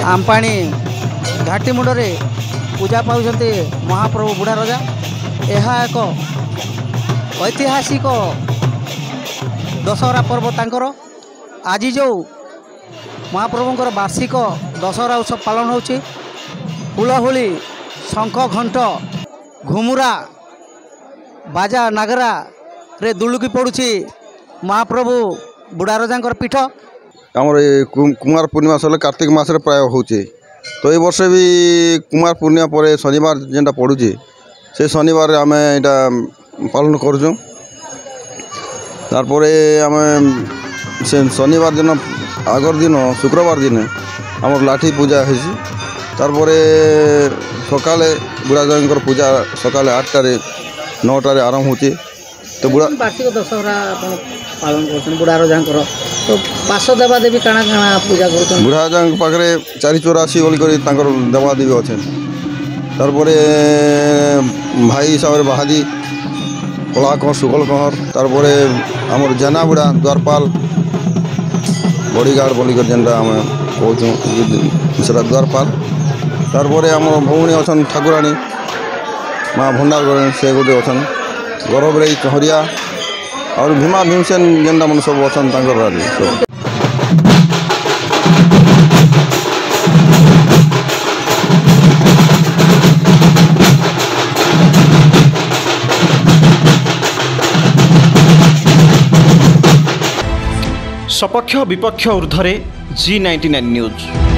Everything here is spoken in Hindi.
आमपाणी घाटी मुंडे पूजा पाउछन्ते महाप्रभु बुढ़ा राजा। यह एक ऐतिहासिक दशहरा पर्व तांकर। आज जो महाप्रभुंकर वार्षिक दशहरा उत्सव पालन होछि, हुलाहुली शंख घंट घुमुरा बाजा नागरा रे दुलुकी पड़ुछि महाप्रभु बुढ़ा राजा पीठ। आमर कुमार पूर्णिमा सर कार्तिक मास प्राय होचे, तो ये वर्ष भी कुमार पूर्णिमा पर शनिवार जेनटा पड़ुचे से शनिवार आम यहाँ पालन करुँ। तार आम से शनिवार दिन आगर दिन शुक्रवार दिन आमर लाठी पूजा है। तार सकाले बुढ़ाजा पूजा सकाले 8टार 9टार आरंभ होचे। तो वार्षिक दशहरा पालन कर बुढ़ा राजा तो पाश देवादेवी काଣା काଣା पूजा कर बुढ़ा राजा पाखे 484 बोलिक देवादेवी अच्छे। तार भाई हिसाब से बाहादी कला कहर सुगल कहर। तार आमर जेना बुढ़ा द्वारपाल बड़ीगार्ड बोलिक जेनटा आम कहूँ सेटा द्वारपाल। तार आम भौणी अच्छा ठाकुराणी माँ भंडार से गोटे अच्छा गौरवराई चहरिया और भीमा भीमसेन जेनटा मन सब अच्छा सब। सपक्ष विपक्ष ऊर्ध्वे G99 न्यूज।